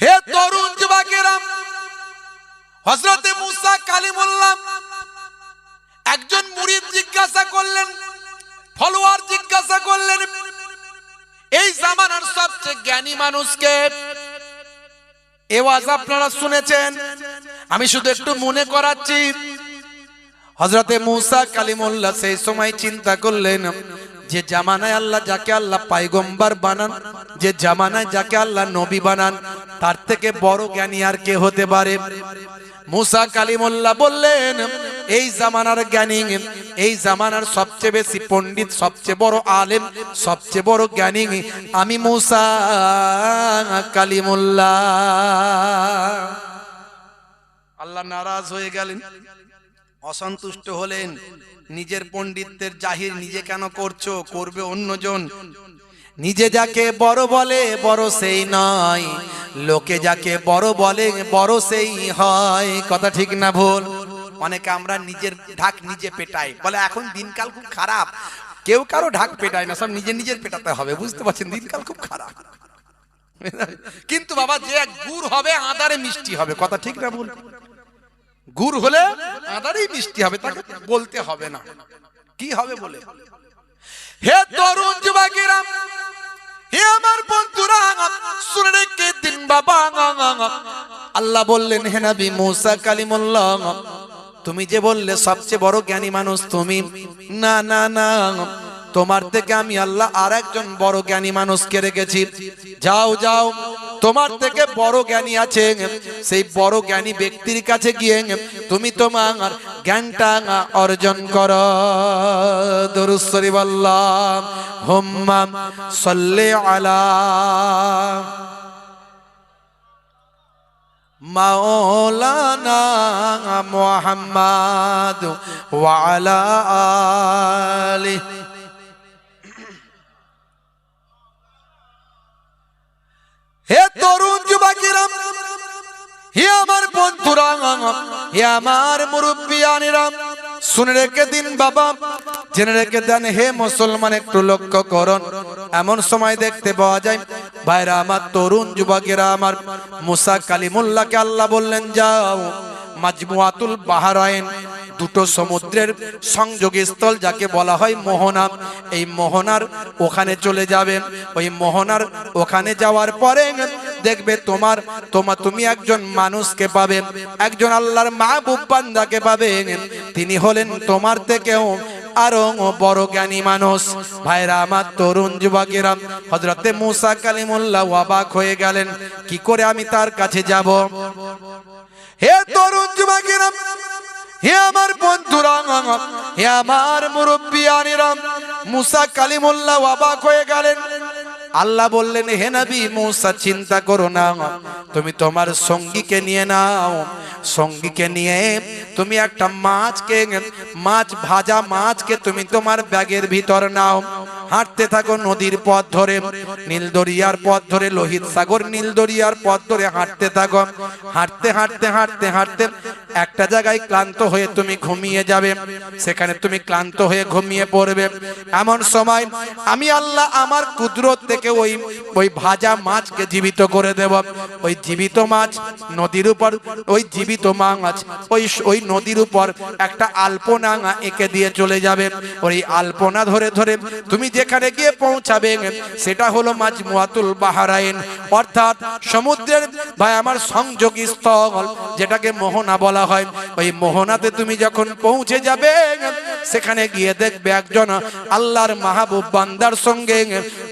হে তরুণ যুবকেরা, হযরতে মুসা কালিমুল্লাহ একজন মুরিদ জিজ্ঞাসা করলেন, ফলোয়ার জিজ্ঞাসা করলেন, এই জামানার সবচেয়ে জ্ঞানী মানুষকে? এই ওয়াজ আপনারা শুনেছেন, আমি শুধু একটু মনে করাচ্ছি। হযরতে মুসা কালিমুল্লাহ সেই সময় চিন্তা করলেন, যে জামানায় আল্লাহ যাকে আল্লাহ পয়গম্বর বানান, যে জামানায় যাকে আল্লাহ নবী বানান, তার থেকে বড় জ্ঞানী আর কে হতে পারে? মুসা কালিমুল্লাহ বললেন, এই জামানার জ্ঞানী, এই জামানার সবচেয়ে বেশি পণ্ডিত, সবচেয়ে বড় আলেম, সবচেয়ে বড় জ্ঞানী আমি মুসা কালিমুল্লাহ। আল্লাহ নারাজ হয়ে গেলেন, অসন্তুষ্ট হলেন। নিজের পণ্ডিতের জাহির নিজে কেন করছো? করবে অন্যজন। নিজে যাকে বড় বলে বড় সেই নয়, লোকে যাকে বড় বলে বড় সেই হয়। কথা ঠিক না ভুল? অনেকে আমরা নিজের ঢাক নিজে পেটাই, বলে এখন দিনকাল খুব খারাপ। কেউ কারো ঢাক পেটায় না, সব নিজের নিজের পেটাতে হবে। বুঝতে পারছেন, দিনকাল খুব খারাপ। কিন্তু বাবা, যে গুড় হবে আদারে মিষ্টি হবে। কথা ঠিক না ভুল? গুড় হলে আদারেই মিষ্টি হবে, তাকে বলতে হবে না কি হবে বলে। হে তরুণ যুবকেরা, হে আমার বন্ধুরা, শুনে রেখে দিন বাবা। আল্লাহ বললেন, হে নবী মুসা কালিমুল্লাহ, তুমি যে বললে সবচেয়ে বড় জ্ঞানী মানুষ তুমি, না না না, তোমার থেকে আমি আল্লাহ আর একজন বড় জ্ঞানী মানুষকে রেখেছি। যাও যাও, তোমার থেকে বড় জ্ঞানী আছে, সেই বড় জ্ঞানী ব্যক্তির কাছে গিয়ে তুমি তোমার জ্ঞানটা অর্জন করো। দরুদ শরীফ আল্লাহুম্মা সাল্লি আলা মাওলানা মুহাম্মাদ ওয়া আলা আলিহি। হে তরুণ যুবকেরা, হে আমার বন্ধুরা, হে আমার মুরব্বিয়ানেরা, শুনে রেখে দিন বাবা, জেনে রেখে দেন। হে মুসলমান, একটু লক্ষ্য করুন। এমন সময় দেখতে পাওয়া যায়, ভাইরা আমার, তরুণ যুবকেরা আমার, মুসা কালিমুল্লাহকে আল্লাহ বললেন, যাও মাজমুআতুল বাহরাইন, দুটো সমুদ্রের সংযোগস্থল যাকে বলা হয় মোহনা, এই মোহনার ওখানে চলে যাবেন। ওই মোহনার ওখানে যাওয়ার পরে দেখবে তুমি একজন মানুষকে পাবে, একজন আল্লাহর মাহবুব বান্দাকে পাবে। তিনি হলেন তোমার থেকেও আরো বড় জ্ঞানী মানুষ। ভাইরা আমার, তরুণ যুবকেরা, হযরতে মুসা কালিমুল্লাহ অবাক হয়ে গেলেন, কি করে আমি তার কাছে যাব? হে তরুণ যুবকেরা, হে আমার বন্ধুরা, হে আমার মুরব্বিয়ানেরা, মুসা কালিমুল্লাহ অবাক হয়ে গেলেন। আল্লাহ বললেন, হে নবী মুসা, চিন্তা করো না, তুমি তোমার সঙ্গীকে নিয়ে নাও। সঙ্গীকে নিয়ে তুমি একটা মাছ ভাজা মাছকে তুমি তোমার ব্যাগের ভিতর নাও। হাঁটতে থাকো নদীর পথ ধরে, নীল দরিয়ার পথ ধরে, লোহিত সাগর নীল দরিয়ার পথ ধরে হাঁটতে থাকো। হাঁটতে হাঁটতে হাঁটতে হাঁটতে একটা জায়গায় ক্লান্ত হয়ে তুমি ঘুমিয়ে যাবে। সেখানে তুমি ক্লান্ত হয়ে ঘুমিয়ে পড়বে। এমন সময় আমি আল্লাহ আমার কুদরত থেকে ওই ভাজা মাছকে জীবিত করে দেব। ওই জীবিত মাছ নদীর উপর, ওই জীবিত মাছ ওই নদীর উপর একটা আলপনা এঁকে দিয়ে চলে যাবে। ওই আলপনা ধরে ধরে তুমি যেখানে গিয়ে পৌঁছাবে সেটা হলো মাজমুআতুল বাহরাইন, অর্থাৎ সমুদ্রের ভাই আমার সংযোগী স্থল, যেটাকে মোহনা বলা হয়। ওই মোহনাতে তুমি যখন পৌঁছে যাবে, সেখানে গিয়ে দেখবে একজন আল্লাহর মাহবুব বান্দার সঙ্গে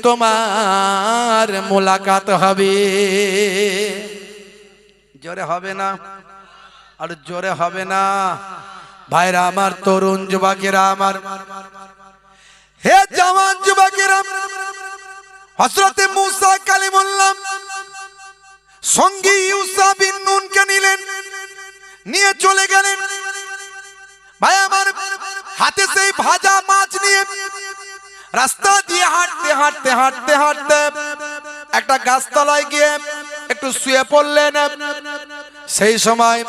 তোমার মোলাকাত হবে। জোরে হবে না? আর জোরে হবে না? ভাইরা আমার, তরুণ যুবকেরা আমার, হে জওয়ান যুবকেরা, হযরতে মুসা কালিমুল্লাহ সঙ্গী ইউসা বিন নুনকে নিলেন, নিয়ে চলে গেলেন। ভাই আমার, হাতে সেই ভাজা মাছ নিয়ে রাস্তা দিয়ে হাঁটতে হাঁটতে হাঁটতে হাঁটতে একটা গাছতলায় গিয়ে একটু শুয়ে পড়লেন। সেই সময়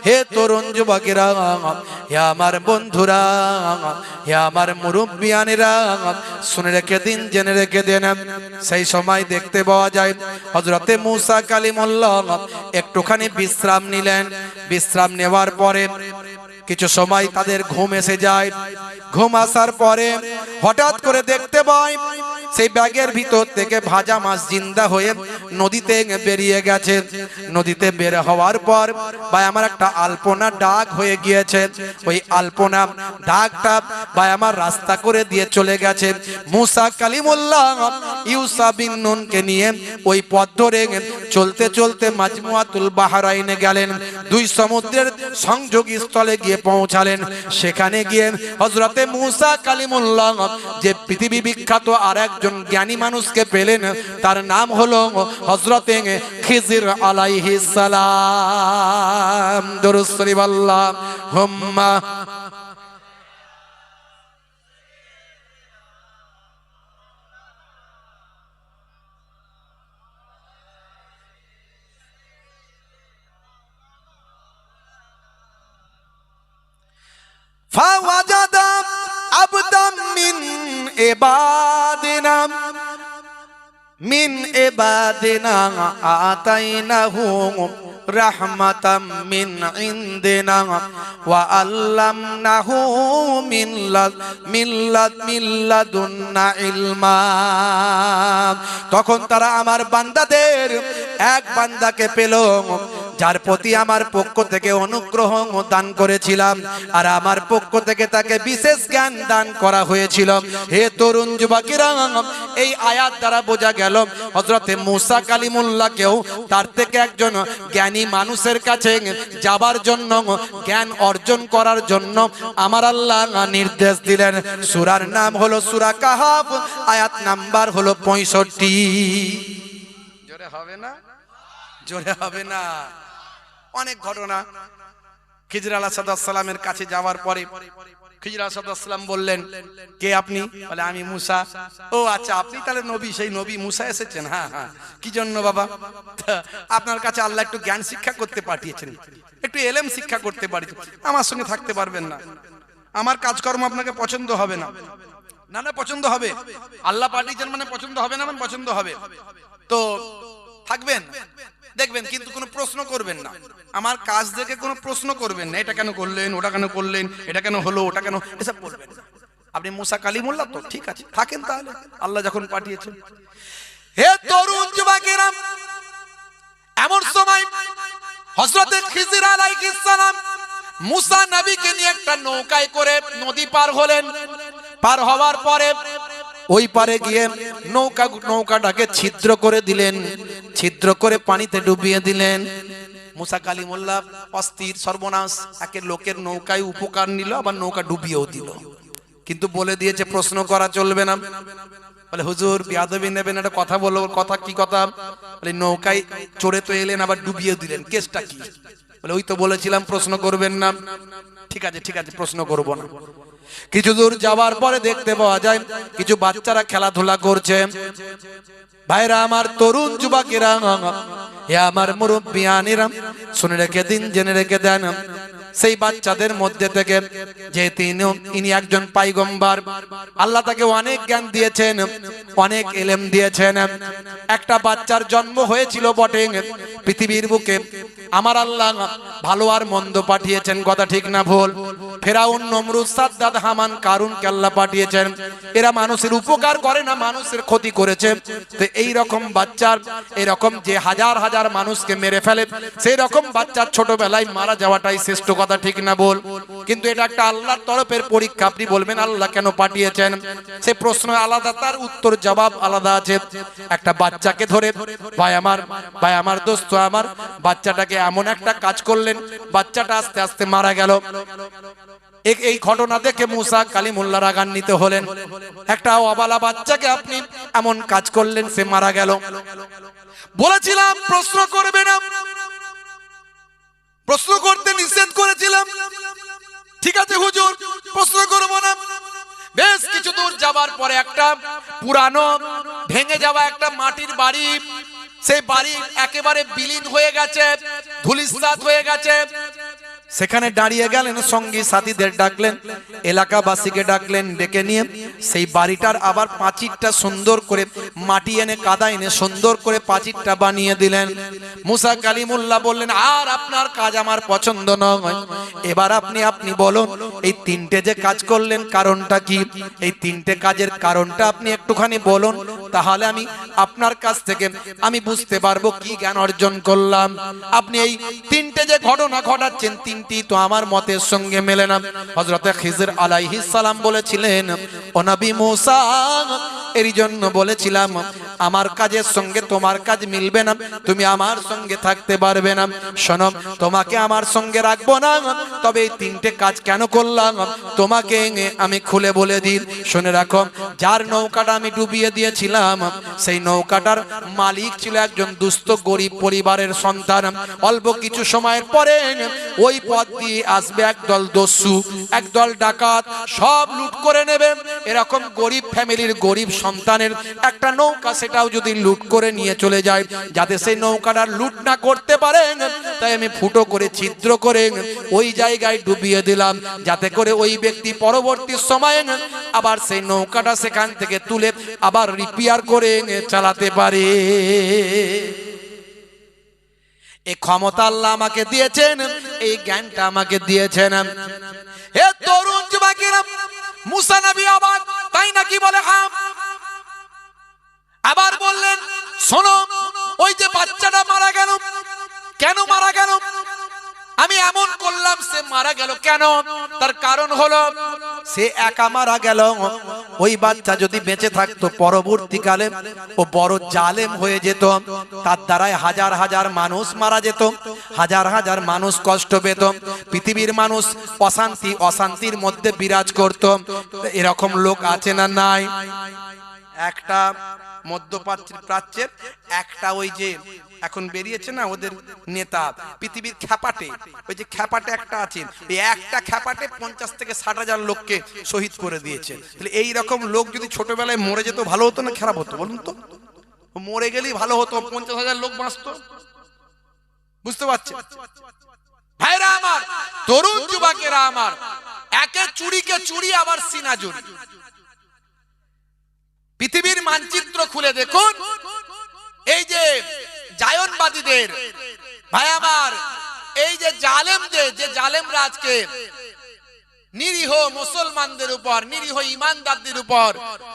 হে তরুণ যুবকেরা, হে আমার বন্ধুরা, হে আমার মুরব্বিয়ানেরা, শুনে রেখে দিন, জেনে রেখে দেন। সেই সময় দেখতে পাওয়া যায় হযরতে মূসা কালিমুল্লাহ একটুখানি বিশ্রাম নিলেন। বিশ্রাম নেওয়ার পরে কিছু সময় তাদের ঘুম এসে যায়। ঘুম আসার পরে হঠাৎ করে দেখতে পায় সেই ব্যাগের ভিতর থেকে ভাজা মাছ জিন্দা হয়ে নদীতে বেরিয়ে গেছে। নদীতে বের হওয়ার পর ভাই আমার একটা আলপনা ডাক হয়ে গিয়েছে। ওই আলপনা ডাকটা ভাই আমার রাস্তা করে দিয়ে চলে গেছে। মূসা কালিমুল্লাহ ইউসা বিন নুনকে নিয়ে ওই পথ ধরে চলতে চলতে মাজমুআতুল বাহরাইনে গেলেন। দুই সমুদ্রের সংযোগ স্থলে গিয়ে পৌঁছালেন। সেখানে গিয়ে হযরতে মূসা কালিমুল্লাহ যে পৃথিবী বিখ্যাত আর একজন জ্ঞানী মানুষকে পেলেন, তার নাম হলো হযরতে খিজির আলাইহিস সালাম। দরুদ শরীফ আল্লাহুম্মা। فوجد عبدا من عبادنا آتيناه رحمة من عندنا وعلمناه من لدنا علما। তখন তারা আমার বান্দাদের এক বান্দাকে পেল যার প্রতি আমার পক্ষ থেকে অনুগ্রহ দান করেছিলাম, আর আমার পক্ষ থেকে তাকে বিশেষ জ্ঞান দান করা হয়েছিল। হে তরুণ যুবকেরা, এই আয়াত দ্বারা বোঝা গেল হযরতে মূসা কালিমুল্লাহকেও তার থেকে একজন জ্ঞানী মানুষের কাছে যাবার জন্য, জ্ঞান অর্জন করার জন্য আমার আল্লাহ নির্দেশ দিলেন। সূরার নাম হলো সূরা কাহাফ, আয়াত নাম্বার হলো 65। জোরে হবে না? জোরে হবে না? অনেক ঘটনা। খিজির আলাইহিস সালামের কাছে যাওয়ার পরে খিজির আলাইহিস সালাম বললেন, কে আপনি? বলে, আমি মূসা। ও আচ্ছা, আপনি তাহলে নবী, সেই নবী মূসা এসেছেন? হ্যাঁ হ্যাঁ। কি জন্য বাবা? আপনার কাছে আল্লাহ একটু জ্ঞান শিক্ষা করতে পাঠিয়েছেন, একটু এলেম শিক্ষা করতে পাঠিয়েছেন। আমার সঙ্গে থাকতে পারবেন না, আমার কাজকর্ম আপনাকে পছন্দ হবে না। না না, পছন্দ হবে। আল্লাহ পাঠিয়েছেন মানে পছন্দ হবে না? মানে পছন্দ হবে। তো থাকবেন, দেখবেন, কিন্তু কোনো প্রশ্ন করবেন না। আমার কাজ দেখে কোনো প্রশ্ন করবেন না, এটা কেন করলেন, ওটা কেন করলেন, এটা কেন হলো, ওটা কেন, এসব বলবেন না। আপনি মূসা কালিমুল্লাহ তো, ঠিক আছে, থাকেন তাহলে, আল্লাহ যখন পাঠিয়েছেন। হে তরুণ যুবকেরা, এমন সময় হযরতে খিজির আলাইহিস সালাম মূসা নবীকে নিয়ে একটা নৌকায় করে নদী পার হলেন। পার হওয়ার পরে ওই পারে গিয়ে নৌকাটাকে ছিদ্র করে দিলেন, ছিদ্র করে পানিতে ডুবিয়ে দিলেন। মূসা কালিমুল্লাহ অস্থির, সর্বনাশ, একে লোকের নৌকায় উপকার নিল, আবার নৌকা ডুবিয়েও দিল। কিন্তু বলে দিয়েছে প্রশ্ন করা চলবে না। বলে, হুজুর বিয়াদবি নেবেন, একটা কথা বলো। কথা কি কথা? বলে, নৌকায় চড়ে তো এলেন, আবার ডুবিয়ে দিলেন, কেসটা কি? বলে, ওই তো বলেছিলাম প্রশ্ন করবেন না। ঠিক আছে ঠিক আছে, প্রশ্ন করব না। কিছু দূর যাওয়ার পরে দেখতে পাওয়া যায় কিছু বাচ্চারা খেলাধুলা করছে। ভাইরা আমার, তরুণ যুবকেরা, হে আমার মুরব্বিয়ানেরা, শুনে রেখে দিন, জেনে রেখে দেন। সেই বাচ্চাদের মধ্যে থেকে যে ইনি একজন পয়গম্বর, আল্লাহ তাকে অনেক জ্ঞান দিয়েছেন, অনেক ইলম দিয়েছেন। একটা বাচ্চার জন্ম হয়েছিল বটে পৃথিবীর বুকে। আমার আল্লাহ ভালো আর মন্দ পাঠিয়েছেন, কথা ঠিক না ভুল? ফেরাউন, নমরুদ, সাদ্দাত, হামান, কারুনকে আল্লাহ পাঠিয়েছেন। এরা মানুষের উপকার করে না, মানুষের ক্ষতি করেছে। তো এই রকম বাচ্চার, এরকম যে হাজার হাজার মানুষকে মেরে ফেলে, সেই রকম বাচ্চার ছোটবেলায় মারা যাওয়াটাই শ্রেষ্ঠ, কথা ঠিক না বল? কিন্তু এটা একটা আল্লাহর তরফের পরীক্ষা। আপনি বলবেন আল্লাহ কেন পাঠিয়েছেন? সে প্রশ্ন আলাদা, তার উত্তর জবাব আলাদা আছে। একটা বাচ্চাকে ধরে, ভাই আমার দোস্ত আমার, বাচ্চাটাকে এমন একটা কাজ করলেন, বাচ্চাটা আস্তে আস্তে মারা গেল। এই ঘটনা দেখে মূসা কালিমুল্লাহ রাগান্বিত হলেন। একটা অবালা বাচ্চাকে আপনি এমন কাজ করলেন, সে মারা গেল। বলেছিলাম প্রশ্ন করবে না, প্রশ্ন করতে নিষেধ করেছিলাম। ঠিক আছে হুজুর, প্রশ্ন করব না। বেশ কিছু দূর যাবার পরে একটা পুরানো ভেঙে যাওয়া একটা মাটির বাড়ি, সেই বাড়ি একেবারে বিলীন হয়ে গেছে, ধূলিসাৎ হয়ে গেছে। সেখানে দাঁড়িয়ে গেলেন, সঙ্গী সাথীদের ডাকলেন, এলাকাবাসীকে ডাকলেন, ডেকে নিয়ে সেই বাড়িটার আবার পাঁচিরটা সুন্দর করে মাটি এনে কাদা এনে সুন্দর করে পাঁচিরটা বানিয়ে দিলেন। মুসা কালিমুল্লাহ বললেন, আর আপনার কাজ আমার পছন্দ নয়, এবার আপনি বলুন এই তিনটে যে কাজ করলেন কারণটা কি? এই তিনটে কাজের কারণটা আপনি একটুখানি বলুন, তাহলে আমি আপনার কাছ থেকে আমি বুঝতে পারবো কি জ্ঞান অর্জন করলাম। আপনি এই তিনটে যে ঘটনা ঘটাচ্ছেন তিনটি তো আমার মতের সঙ্গে মেলে না। হযরত খিজির আলাইহিস সালাম বলেছিলেন, ও নবী মুসা, এর জন্য বলেছিলাম আমার কাজের সঙ্গে তোমার কাজ মিলবে না, তুমি আমার সঙ্গে থাকতে পারবে না। শোনো, তোমাকে আমার সঙ্গে রাখবো না, তবে এই তিনটে কাজ কেন করলাম তোমাকে আমি খুলে বলে দিই, শুনে রাখো। যার নৌকাটা আমি ডুবিয়ে দিয়েছিলাম সেই নৌকাটার মালিক ছিল একজন দুস্থ গরিব পরিবারের সন্তান। অল্প কিছু সময়ের পরে ওই পথ দিয়ে আসবে একদল দস্যু, একদল ডাকাত, সব লুট করে নেবে। এরকম গরিব ফ্যামিলির গরিব সন্তানের একটা নৌকা, সেটাও যদি লুট করে নিয়ে চলে যায়, যাতে সেই নৌকাটা লুট না করতে পারে, তাই আমি ফুটো করে ছিদ্র করে ওই জায়গায় ডুবিয়ে দিলাম, যাতে করে ওই ব্যক্তি পরবর্তী সময়ে আবার সেই নৌকাটা সেখান থেকে তুলে আবার রিপেয়ার করে চালাতে পারে। এই ক্ষমতা আল্লাহ আমাকে দিয়েছেন, এই জ্ঞানটা আমাকে দিয়েছেন। হে তরুণ যুবকেরা, মুসা নবী আবার তাই নাকি বলে? হ্যাঁ। আবার বললেন, শোনো, ওই যে বাচ্চাটা মারা গেল, কেন মারা গেল? আমি এমন করলাম সে মারা গেল কেন? তার কারণ হলো সে একা মারা গেল। ওই বাচ্চা যদি বেঁচে থাকতো পরবর্তীকালে ও বড় জালেম হয়ে যেত, তার দ্বারাই হাজার হাজার মানুষ মারা যেত, হাজার হাজার মানুষ কষ্ট পেত, পৃথিবীর মানুষ অশান্তির মধ্যে বিরাজ করত। এরকম লোক আছে না নাই? একটা মধ্যপ্রাচ্যের একটা ওই যে এখন বেরিয়েছে না ওদের নেতা, পৃথিবীর খ্যাপাটে, ওই যে খ্যাপাটে একটা আছে, এই একটা খ্যাপাটে 50 থেকে 60,000 লোককে শহীদ করে দিয়েছে। তাহলে এই রকম লোক যদি ছোটবেলায় মরে যেত ভালো হতো না খারাপ হতো বলুন তো? মরে গেলেই ভালো হতো, 50,000 লোক বাঁচতো। বুঝতে পারছেন ভাইরা আমার, তরুণ যুবকেরা আমার, একে চুরিকে চুরি আবার সিনা জুড়ি। পৃথিবীর মানচিত্র খুলে দেখুন, এই যে জায়নবাদীদের ভাই আমার, এই যে জালেমদের, যে জালেমরা আজকে নিরীহ মুসলমানদের উপর, নিরীহ ইমানদারদের উপর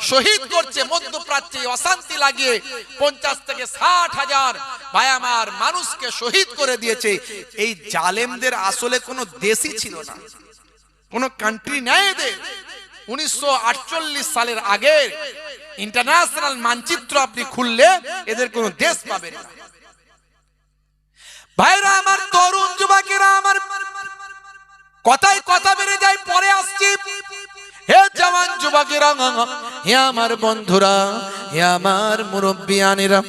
শহীদ করছে, মধ্যপ্রাচ্যে অশান্তি লাগিয়ে 50 থেকে 60,000 ভাই আমার মানুষকে শহীদ করে দিয়েছে। এই জালেমদের আসলে কোনো দেশই ছিল না, কোনো কান্ট্রি নাই এদের। 1948 সালের আগে ইন্টারন্যাশনাল মানচিত্র আপনি খুললে এদের কোনো দেশ পাবেন না। ভাইরা আমার, তরুণ যুবকেরা আমার, কথায় কথা বেড়ে যায়, পরে আসছি। হে জওয়ান যুবকেরা, হে আমার বন্ধুরা, হে আমার মুরব্বিয়ানেরা,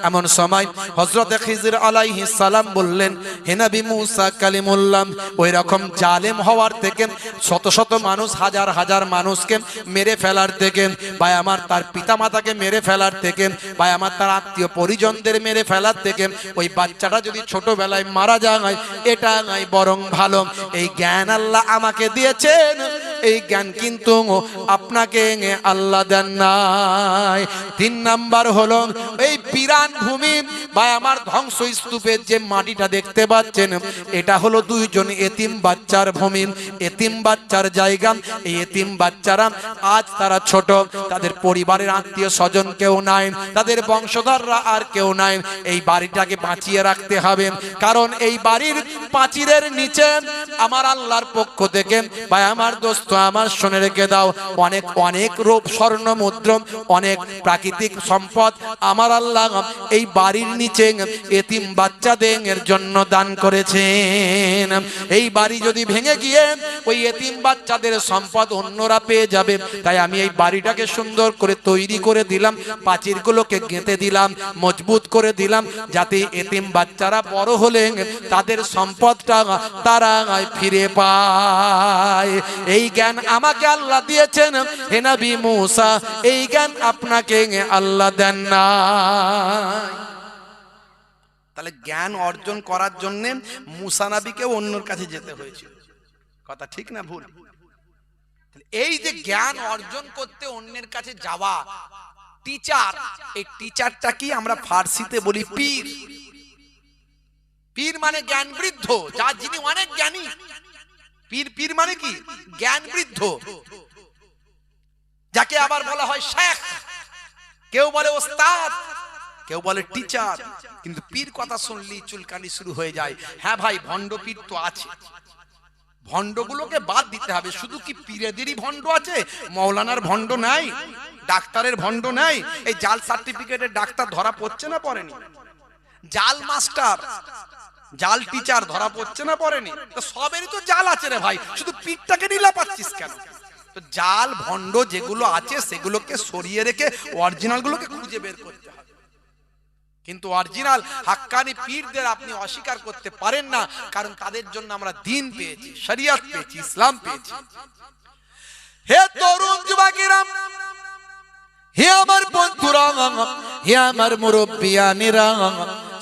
এমন সময় হযরত খিজির আলাইহিস সালাম বললেন, হে নবী মুসা কালিমুল্লাহ, ওই রকম জালেম হওয়ার থেকে, শত শত মানুষ, হাজার হাজার মানুষকে মেরে ফেলার থেকে, ভাই আমার তার পিতামাতাকে মেরে ফেলার থেকে, ভাই আমার তার আত্মীয় পরিজনদের মেরে ফেলার থেকে ওই বাচ্চাটা যদি ছোটবেলায় মারা যায়, এটা নয় বরং ভালো। এই জ্ঞান আল্লাহ আমাকে দিয়েছেন, এই জ্ঞান কিন্তু আপনাকে আল্লাহ দেন নাই। 3 নাম্বার হলো এই বিরান ভূমি বা আমার ধ্বংস স্তূপের যে মাটিটা দেখতে পাচ্ছেন, এটা হলো 2 জন এতিম বাচ্চার ভূমি, এতিম বাচ্চার জায়গা। এই এতিম বাচ্চারা আজ তারা ছোট, তাদের পরিবারের আত্মীয় স্বজন কেউ নাই, তাদের বংশধররা আর কেউ নাই। এই বাড়িটাকে বাঁচিয়ে রাখতে হবে, কারণ এই বাড়ির পাঁচিরের নিচে আমার আল্লাহর পক্ষ থেকে, ভাই আমার দোস্ত আমার শুনে রেখে দাও, অনেক অনেক রূপ স্বর্ণ মুদ্রা, অনেক প্রাকৃতিক সম্পদ আমার আল্লাহ এই বাড়ির নিচে এতিম বাচ্চাদের জন্য দান করেছেন। এই বাড়ি যদি ভেঙে গিয়ে ওই এতিম বাচ্চাদের সম্পদ অন্যরা পেয়ে যাবে, তাই আমি এই বাড়িটাকে সুন্দর করে তৈরি করে দিলাম, প্রাচীরগুলোকে গেঁথে দিলাম, মজবুত করে দিলাম, যাতে এতিম বাচ্চারা বড় হলে তাদের সম্পদটা তারা ফিরে পায়। এই জ্ঞান আমাকে আল্লাহ দিয়েছেন, হে নবী মুসা, এই জ্ঞান আপনাকে আল্লাহ দেন না। তাহলে জ্ঞান অর্জন করার জন্য মুসা নবীকেও অন্যর কাছে যেতে হয়েছিল। কথা ঠিক না ভুল? এই যে জ্ঞান অর্জন করতে অন্যের কাছে যাওয়া, টিচার, এই টিচারটা কি আমরা ফার্সিতে বলি পীর। পীর মানে জ্ঞান বৃদ্ধ, যার যিনি অনেক জ্ঞানী। পীর, পীর মানে কি? জ্ঞান বৃদ্ধ, যাকে আবার বলা হয় শেখ, কেউ বলে ওস্তাদ, কেউ বলে টিচার। কিন্তু পীর কথা শুনলি চুলকানি শুরু হয়ে যায়। হ্যাঁ ভাই, ভণ্ড পীর তো আছে, ভণ্ডগুলোকে বাদ দিতে হবে। শুধু কি পীরেদেরই ভণ্ড আছে? মৌলানার ভণ্ড নাই? ডাক্তারের ভণ্ড নাই? এই জাল সার্টিফিকেটের ডাক্তার ধরা পড়ছে না পড়েনি? জাল মাস্টার, জাল টিচার ধরা পড়ছে না পড়েনি? তো সবেরই তো জাল আছে রে ভাই, শুধু পীরটাকে নীলা পাচ্ছিস কেন? তো জাল ভণ্ড যেগুলো আছে সেগুলোকে সরিয়ে রেখে অরিজিনাল গুলোকে খুঁজে বের করতে হবে। কিন্তু অরিজিনাল হাক্কানি পীরদের আপনি অস্বীকার করতে পারেন না, কারণ তাদের জন্য আমরা দ্বীন পেয়েছি, শরিয়ত পেয়েছি, ইসলাম পেয়েছি। হে তরুণ যুবকেরা, হে আমার বন্ধুরা, হে আমার মুরব্বিয়ানেরা,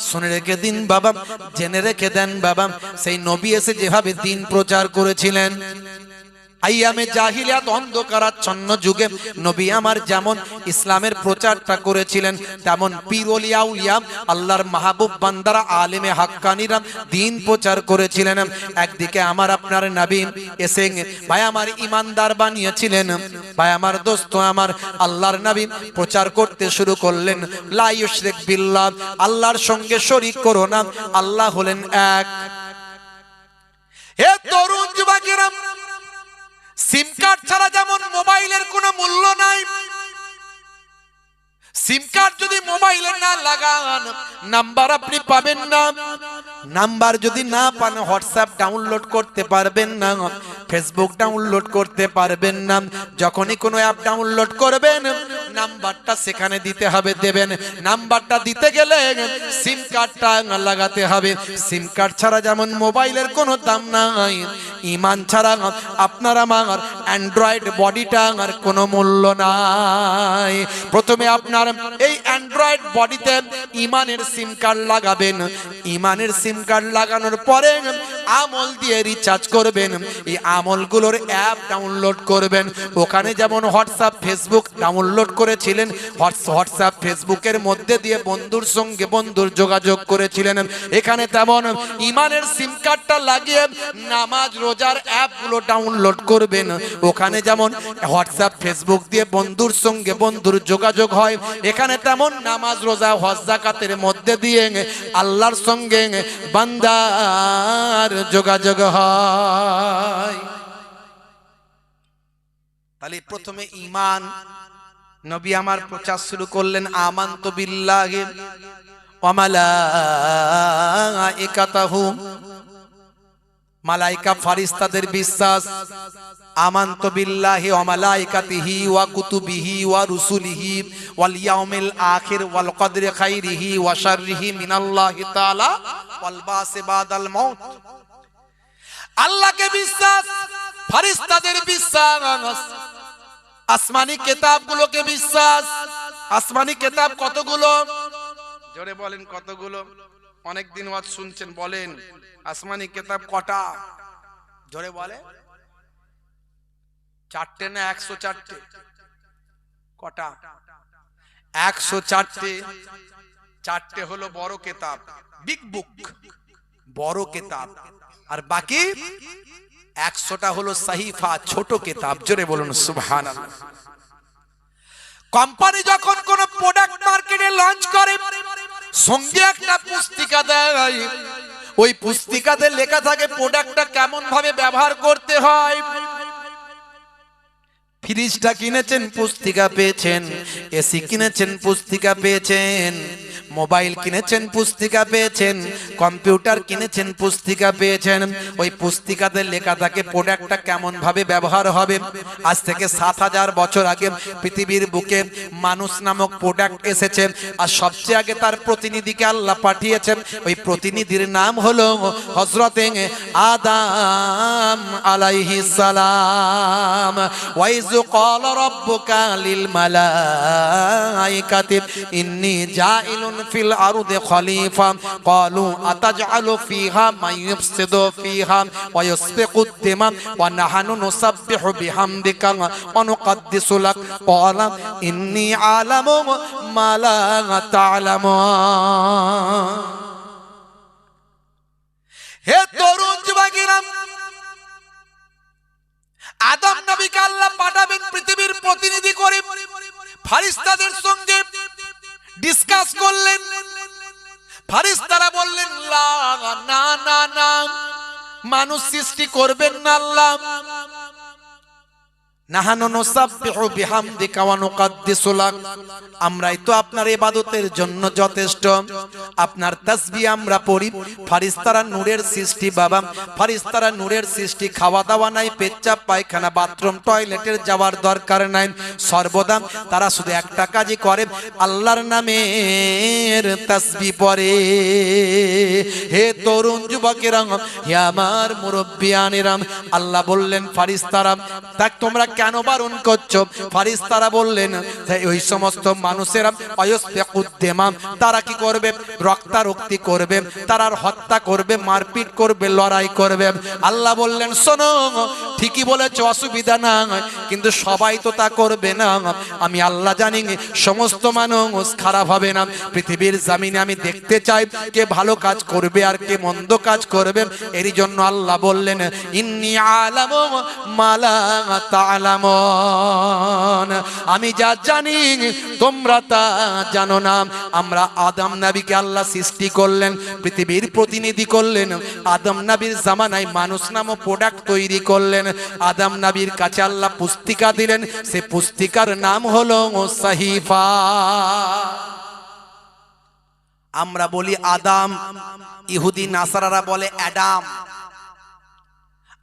শুনে রেখে দিন বাবা, জেনে রেখে দেন বাবা, সেই নবী এসে যেভাবে দ্বীন প্রচার করেছিলেন, আইয়ামে জাহিলিয়াত অন্ধকারাচ্ছন্ন যুগে নবী আমার যেমন ইসলামের প্রচারটা করেছিলেন, তেমন পীর ওলিয়া উলিয়া আল্লাহর মাহবুব বান্দারা আলেমে হাক্কানিরা দ্বীন প্রচার করেছিলেন। একদিকে আমার আপনার নবী এসে ভাই আমার ইমানদার বানিয়েছিলেন, ভাই আমার দোস্ত আমার আল্লাহর নবী প্রচার করতে শুরু করলেন, লা ইউশরিক বিল্লাহ, আল্লাহর সঙ্গে শরীক করো না, আল্লাহ হলেন এক। হে তরুণ যুবকেরা, সিম কার্ড ছাড়া যেমন মোবাইলের কোনো মূল্য নাই, সিম কার্ড যদি মোবাইলে না লাগান নাম্বার আপনি পাবেন না, নাম্বার যদি না পান হোয়াটসঅ্যাপ ডাউনলোড করতে পারবেন না, ফেসবুক ডাউনলোড করতে পারবেন না। যখনই কোনো অ্যাপ ডাউনলোড করবেন নাম্বারটা সেখানে দিতে হবে, দেবেন। নাম্বারটা দিতে গেলে সিম কার্ডটা লাগাতে হবে। সিম কার্ড ছাড়া যেমন মোবাইলের কোনো দাম নাই, ঈমান ছাড়া আপনার আমার অ্যান্ড্রয়েড বডিটার কোনো মূল্য নাই। প্রথমে আপনার এই অ্যান্ড্রয়েড বডিতে ঈমানের সিম কার্ড লাগাবেন, ঈমানের সিম কার্ড লাগানোর পরে আমল দিয়ে রিচার্জ করবেন, এই আমলগুলোর অ্যাপ ডাউনলোড করবেন। ওখানে যেমন হোয়াটসঅ্যাপ ফেসবুক ডাউনলোড করেছিলেন, হোয়াটসঅ্যাপ ফেসবুকের মধ্যে দিয়ে বন্ধুর সঙ্গে বন্ধুর যোগাযোগ করেছিলেন, এখানে তেমন ঈমানের সিম কার্ডটা লাগিয়ে নামাজ রোজার অ্যাপগুলো ডাউনলোড করবেন। ওখানে যেমন হোয়াটসঅ্যাপ ফেসবুক দিয়ে বন্ধুর সঙ্গে বন্ধুর যোগাযোগ হয়, এখানে তেমন নামাজ রোজা হজ যাকাতের মধ্যে দিয়ে আল্লাহর সঙ্গে বান্দার যোগাযোগ হয়। তাহলে প্রথমে ঈমান, নবী আমার প্রচার শুরু করলেন, আমানতু বিল্লাহি ওয়া মালাইকাতিহি, মালাইকা ফারিস্তাদের বিশ্বাস, আমানতু বিল্লাহি ওয়া মালাইকাতিহি ওয়া কুতুবিহি ওয়া রুসুলিহি ওয়াল ইয়াউমিল আখির ওয়াল কদরি খাইরিহি ওয়া শাররিহি মিনাল্লাহি তাআলা ওয়াল বাসি বাদাল মাউত। আল্লাহকে বিশ্বাস, ফারিস্তাদের বিশ্বাস, আসমানি কিতাবগুলোকে বিশ্বাস। আসমানি কিতাব কতগুলো? জোরে বলেন কতগুলো? অনেকদিন ওয়াজ শুনছেন, বলেন আসমানি কিতাব কটা? জোরে বলে। 4টে না 104টে? কটা? 104টে। 4টে হলো বড় কিতাব, বিগ বুক, বড় কিতাব, আর বাকি 100টা হলো সাহিফা, ছোট কিতাব। জোরে বলুন সুবহানাল্লাহ। কোম্পানি যখন কোন প্রোডাক্ট মার্কেটে লঞ্চ করে সঙ্গে একটা পুস্তিকা দেয়, ওই পুস্তিকাতে লেখা থাকে প্রোডাক্টটা কেমন ভাবে ব্যবহার করতে হয়। ফ্রিজটা কিনেছেন পুস্তিকা পেয়েছেন, এসি কিনেছেন পুস্তিকা পেয়েছেন, মোবাইল কিনেছেন পুস্তিকা পেয়েছেন, কম্পিউটার কিনেছেন পুস্তিকা পেয়েছেন। ওই পুস্তিকাতে লেখা থাকে প্রোডাক্টটা কেমন ভাবে ব্যবহার হবে। আজ থেকে 7000 বছর আগে পৃথিবীর বুকে মানুষ নামক প্রোডাক্ট এসেছে, আর সবচেয়ে আগে তার প্রতিনিধিকে আল্লাহ পাঠিয়েছেন। ওই প্রতিনিধির নাম হলো হযরতে আদম আলাইহিস সালাম। ওয়াইজ ইযু ক্বালা রাব্বুকা লিল মালাইকাতি ইন্নী জাইলুন ফিল আরদি খলিফা ক্বালু আতাজআলু ফিহা মান ইউফসিদু ফিহা ওয়া ইসফিকু দিমা ওয়া নাহনু নুসাব্বিহু বিহামদিকা ওয়া নুকদ্দিসু লাক ক্বালা ইন্নী আ'লামু মা লা তা'লামুন। হে তরুণ যুবকেরা, আদম নবীকে আল্লাহ পাঠাবেন পৃথিবীর প্রতিনিধি করে। ফেরেশতাদের সঙ্গে ডিসকাস করলেন। ফেরেশতারা বললেন না না না, মানুষ সৃষ্টি করবেন না আল্লাহ। নাহানু নুসাব্বিহু বিহামদিকা ওয়া নুকদ্দিসু লাক, আমরাই তো আপনার ইবাদতের জন্য যথেষ্ট, আপনার তাসবিহ আমরা পড়ি। ফেরেশতারা নূরের সৃষ্টি বাবা, ফেরেশতারা নূরের সৃষ্টি। খাওয়া দাওয়া নাই, পেচ্ছাপ পায়খানা বাথরুম টয়লেটের যাওয়ার দরকার নাই, সর্বদা তারা শুধু একটা কাজই করে, আল্লাহর নামের তাসবিহ পড়ে। হে তরুণ যুবকেরা, হে আমার মুরব্বিয়ানেরা, আল্লাহ বললেন ফেরেশতারা তাক তোমরা কেন বারণ করছো? ফেরেশতারা বললেন ওই সমস্ত মানুষেরা অয়স্তেকুদ্দেমাম, তারা কি করবে? রক্তারক্তি করবে, তারা হত্যা করবে, মারপিট করবে, লড়াই করবে। আল্লাহ বললেন শোনো, ঠিকই বলেছো, অসুবিধা না, কিন্তু সবাই তো তা করবে না। আমি আল্লাহ জানি সমস্ত মানুষ খারাপ হবে না। পৃথিবীর জমিনে আমি দেখতে চাই কে ভালো কাজ করবে আর কে মন্দ কাজ করবে। এরই জন্য আল্লাহ বললেন ইন্নী আ'লামু মা লা তা'লামুন, আমি যা জানি তোমরা তা জানো না। আমরা আদম নবীকে আল্লাহ সৃষ্টি করলেন, পৃথিবীর প্রতিনিধি করলেন। আদম নবীর জামানায় মানুষ নামক প্রোডাক্ট তৈরি করলেন। আদম নবীর কাছে আল্লাহ পুস্তিকা দিলেন, সে পুস্তিকার নাম হলো সাহিফা। আমরা বলি আদম, ইহুদি নাসারারা বলে অ্যাডাম।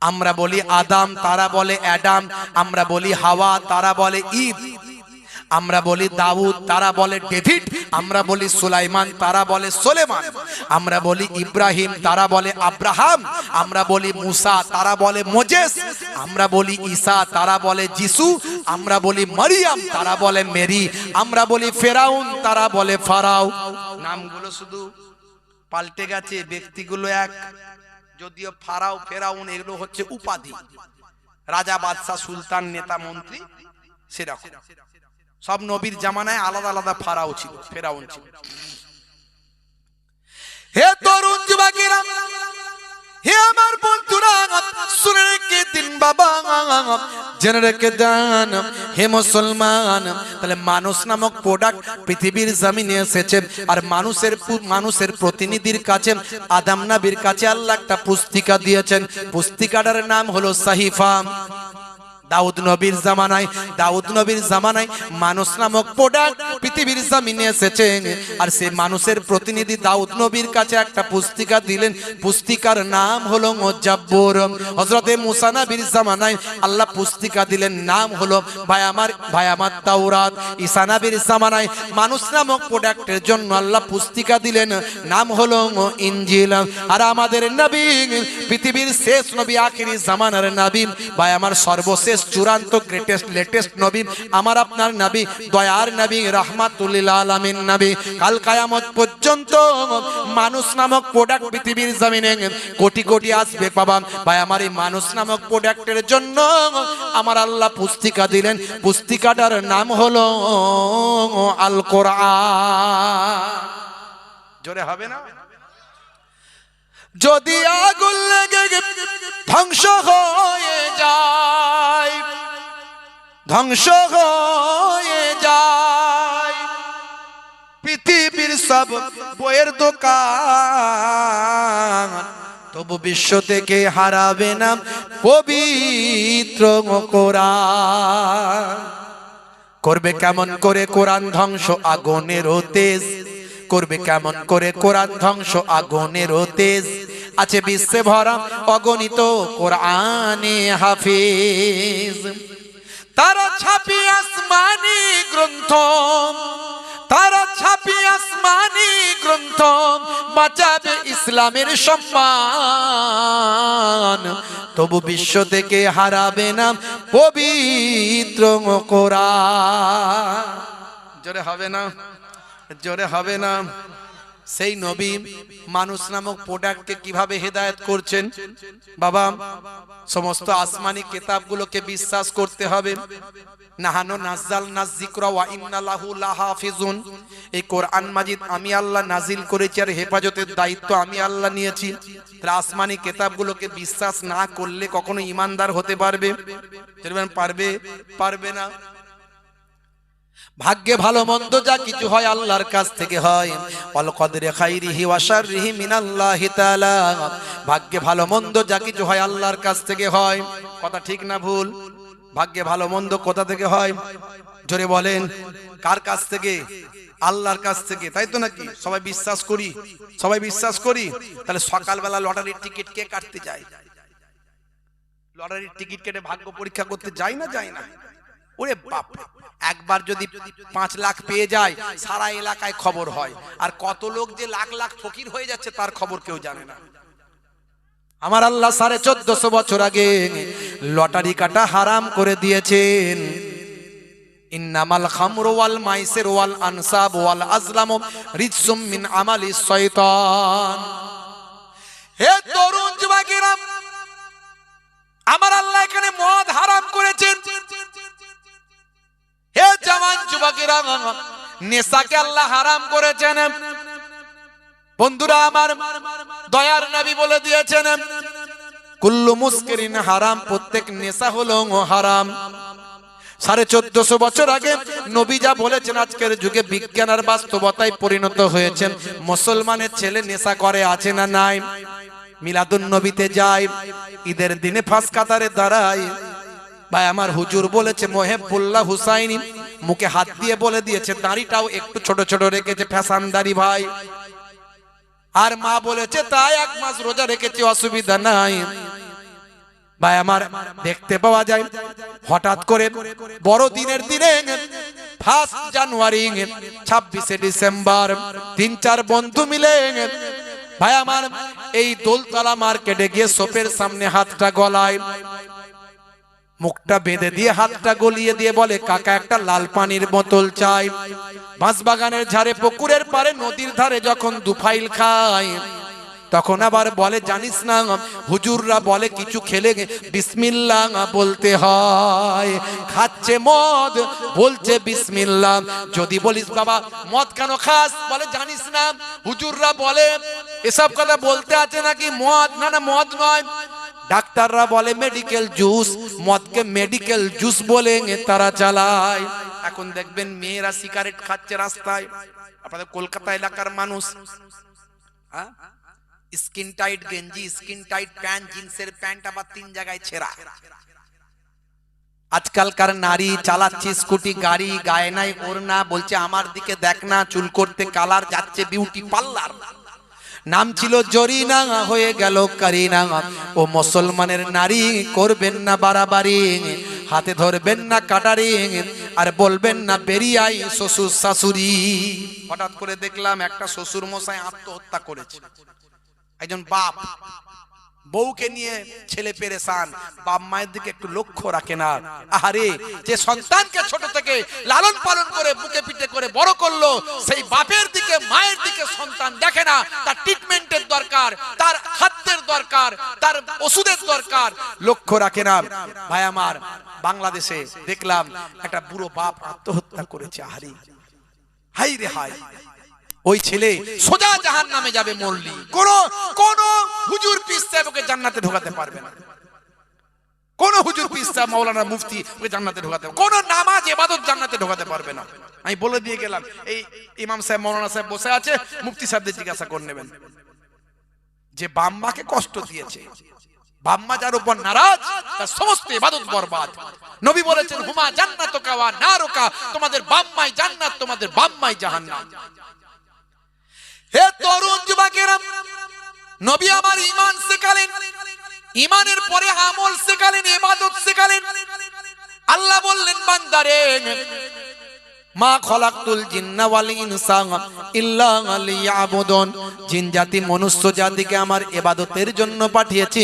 আমরা বলি আদম, তারা বলে অ্যাডাম। আমরা বলি হাওয়া, তারা বলে ঈদ। আমরা বলি দাউদ, তারা বলে ডেভিড। আমরা বলি সুলাইমান, তারা বলে সুলেমান। আমরা বলি ইব্রাহিম, তারা বলে আব্রাহাম। আমরা বলি মুসা, তারা বলে মোজেস। আমরা বলি ঈসা, তারা বলে যিশু। আমরা বলি মারিয়াম, তারা বলে মেরি। আমরা বলি ফেরাউন, তারা বলে ফারাও। নামগুলো শুধু পাল্টে গেছে, ব্যক্তিগুলো এক। যদিও ফারাও ফেরাউন এগুলো হচ্ছে উপাধি, রাজা বাদশাহ সুলতান নেতা মন্ত্রী সেরকম। সব নবীর জামানায় আলাদা আলাদা ফারাও ছিল, ফেরাউন ছিল। হে তরুণ যুবকেরা, হে আমার বন্ধুরা, শুনে রেখে দিন বাবা, জেনে রেখে দেন হে মুসলমান। তাহলে মানুষ নামক প্রোডাক্ট পৃথিবীর জমিনে এসেছে, আর মানুষের প্রতিনিধির কাছে আদম নবীর কাছে আল্লাহ একটা পুস্তিকা দিয়েছেন। পুস্তিকাটার নাম হলো সাহিফা। দাউদ নবীর জামানায় মানুষ নামক প্রোডাক্ট পৃথিবীর জমিনে এসেছে, আর সেই মানুষের প্রতিনিধি দাউদ নবীর কাছে একটা পুস্তিকা দিলেন। পুস্তিকার নাম হলো জাব্বুর। হযরতে মুসা নবীর জামানায় আল্লাহ পুস্তিকা দিলেন, নাম হলো ভাই আমার তাওরাত। ঈসা নবীর জামানায় মানুষ নামক প্রোডাক্টের জন্য আল্লাহ পুস্তিকা দিলেন, নাম হলো ইনজিল। আর আমাদের নবী, পৃথিবীর শেষ নবী, আখিরি জামানার নবী, ভাই আমার সর্বশেষ চূড়ান্ত গ্রেটেস্ট লেটেস্ট নবী, আমার আপনার নবী, দয়ার নবী, রাহমাতুল লিল আলামিন নবী। কাল কিয়ামত পর্যন্ত মানুষ নামক প্রোডাক্ট পৃথিবীর জমিনে কোটি কোটি আসবে বাবা। ভাই আমার এই মানুষ নামক প্রোডাক্টের জন্য আমার আল্লাহ পুস্তিকা দিলেন। পুস্তিকাটার নাম হলো আল কোরআন। জোরে হবে না? যদি আগুন লেগে ধ্বংস হয়ে যায়, ধ্বংস হয়ে যায় পৃথিবীর সব বইয়ের দোকান, তবু বিশ্ব থেকে হারাবে না পবিত্র কোরআন। করবে কেমন করে কোরআন ধ্বংস? আগুনের তেজ। করবে কেমন করে কোরআন ধ্বংস? আগুনের তেজ। আছে বিশ্বে ভরা অগণিত কোরআনে হাফিজ। তারা ছাপি আসমানি গ্রন্থ, তারা ছাপি আসমানি গ্রন্থ, বাঁচাবে ইসলামের সম্মান। তবু বিশ্ব থেকে হারাবে না পবিত্র কোরআন। জোরে হবে না, জোরে হবে না। সেই নবী মানুষ নামক প্রোডাক্টকে কিভাবে হেদায়েত করছেন বাবা? সমস্ত আসমানি কিতাবগুলোকে বিশ্বাস করতে হবে। নাহানু নাযালনা যিকরা ওয়া ইন্না লাহু লাহাফিজুন, এই কোরআন মাজিদ আমি আল্লাহ নাজিল করেছি আর হেফাজতের দায়িত্ব আমি আল্লাহ নিয়েছি। তাহলে আসমানি কিতাবগুলোকে বিশ্বাস না করলে কখনো ঈমানদার হতে পারবে? পারবে? পারবে না। ভাগ্যে ভালো মন্দ যা কিছু হয় আল্লাহর কাছ থেকে হয়। ওয়াল কদরে খাইরিহি ওয়া শাররিহি মিনাল্লাহি তাআলা, ভাগ্যে ভালো মন্দ যা কিছু হয় আল্লাহর কাছ থেকে হয়। কথা ঠিক না ভুল? ভাগ্যে ভালো মন্দ কোথা থেকে হয়? জোরে বলেন, কার কাছ থেকে? আল্লাহর কাছ থেকে, তাই তো নাকি? সবাই বিশ্বাস করি, সবাই বিশ্বাস করি। তাহলে সকালবেলা লটারির টিকিট কে কাটতে যায়? লটারির টিকিট কেটে ভাগ্য পরীক্ষা করতে যায় না, যায় না? ওরে বাপ, একবার যদি 5 লাখ পেয়ে যায় সারা এলাকায় খবর হয়। আর কত লোক যে লাখ লাখ ফকির হয়ে যাচ্ছে তার খবর কেউ জানে না। আমার আল্লাহ 1450 বছর আগে লটারি কাটা হারাম করে দিয়েছেন। ইন্নামাল খামরু ওয়াল মাইসির ওয়াল আনসাব ওয়াল আজলামু রিজসুম মিন আমালিস শয়তান। হে তরুণ যুবকেরা, আমার আল্লাহ এখানে মদ হারাম করেছেন। হে জওয়ান যুবকেরা, নেশাকে আল্লাহ হারাম করেছেন। বন্ধুরা আমার, দয়ার নবী বলে দিয়েছেন কুল্লু মুসকিরিন হারাম, প্রত্যেক নেশা হলো হারাম। 1450 বছর আগে নবী যা বলেছেন আজকের যুগে বিজ্ঞান আর বাস্তবতায় পরিণত হয়েছেন। মুসলমানের ছেলে নেশা করে, আছে না নাই? মিলাদুন নবীতে যায়, ঈদের দিনে ফাঁস কাতারে দাঁড়ায়। ভাই আমার হুজুর বলেছে মোহেবুল্লাহ হুসাইনি মুখে হাত দিয়ে বলে দিয়েছে দাড়িটাও একটু ছোট ছোট রেখেছে, ফ্যাশন দাড়ি ভাই। আর মা বলেছে তাই 1 মাস রোজা রেখেছে, অসুবিধা নাই। ভাই আমার দেখতে পাওয়া যায় হঠাৎ করে বড়দিনের দিনে 1 জানুয়ারি 26 ডিসেম্বর 3-4 বন্ধু মিলে ভাই আমার এই দোলতলা মার্কেটে গিয়ে শপের সামনে হাতটা গলায়, মুখটা বেঁধে দিয়ে হাতটা গলিয়ে দিয়ে বলে কাকা একটা লাল পানির বোতল চাই। বাঁশবাগানের ঝাড়ে, পুকুরের পারে, নদীর ধারে যখন দুফাইল খায় তখন আবার বলে জানিস না হুজুররা বলে কিছু খেলে বিসমিল্লাহ বলতে হয়। খাচ্ছে মদ, বলছে বিসমিল্লাহ। যদি বলিস বাবা মদ কেন খাস, বলে জানিস না হুজুররা বলে এসব কথা বলতে আছে নাকি মদ। না না, মদ নয়। ডাক্তাররা বলে মেডিকেল জুস, মদকে মেডিকেল জুস বলে তারা চালায়। এখন দেখবেন মেয়েরা সিগারেট খাচ্ছে রাস্তায়। আপনাদের কলকাতা এলাকার মানুষ স্কিন টাইট গেঞ্জি, স্কিন টাইট প্যান্ট, জিন্সের প্যান্ট আবার 3 জায়গায় ছেঁড়া। আজকালকার নারী চালাচ্ছে স্কুটি গাড়ি, গায়ে নাই ওড়না, বলছে আমার দিকে দেখ না, চুল করতে কালার, যাচ্ছে বিউটি পার্লার। নাম ছিল জরিনা, হয়ে গেল কারিনা। ও মুসলমানের নারী, করবেন না বাড়াবাড়ি, হাতে ধরবেন না কাটারি, আর বলবেন না বেরিয়ে আই শ্বশুর শাশুড়ি। হঠাৎ করে দেখলাম একটা শ্বশুর মশাই আত্মহত্যা করেছে। একজন বাপ বউকে নিয়ে ছেলে পেরেশান, বাপ মায়ের দিকে একটু লক্ষ্য রাখে না। আরে যে সন্তানকে ছোট থেকে লালন পালন করে বুকে পিঠে করে বড় করলো, সেই বাপের দিকে মায়ের দিকে সন্তান দেখে না। তার ট্রিটমেন্টের দরকার, তার খাদ্যের দরকার, তার ওষুধের দরকার, লক্ষ্য রাখে না। ভাই আমার, বাংলাদেশে দেখলাম একটা বুড়ো বাপ আত্মহত্যা করেছে। আরে হাই রে হাই, ওই ছেলে সোজা জাহান্নামে যাবে মরলি। কোন হুজুর পীর সাহেব ওকে জান্নাতে ঢোকাতে পারবে না। কোন হুজুর পীর সাহেব, মাওলানা মুফতি ওকে জান্নাতে ঢোকাতে, কোন নামাজ ইবাদত জান্নাতে ঢোকাতে পারবে না। আমি বলে দিয়ে গেলাম, এই ইমাম সাহেব মাওলানা সাহেব বসে আছে, মুফতি সাহেবদের জিজ্ঞাসা করে নেবেন যে বাম্মাকে কষ্ট দিয়েছে, বাম্মা যার উপর নারাজ, তার সমস্ত ইবাদত বরবাদ। নবী বলেছেন হুমা জান্নাতুকা ওয়া নারুকা, তোমাদের বাম্মাই জান্নাত, তোমাদের বাম্মাই জাহান্নাম। হে তরুণ যুবকেরা, নবী আমার ঈমান শেখালেন, ঈমানের পরে আমল শেখালেন, ইবাদত শেখালেন। আল্লাহ বললেন বান্দারে মা খলাকতুল জিন্না ওয়াল ইনসা ইল্লা লিয়াবুদুন, জিন জাতি মনুষ্য জাতিকে আমার ইবাদতের জন্য পাঠিয়েছি,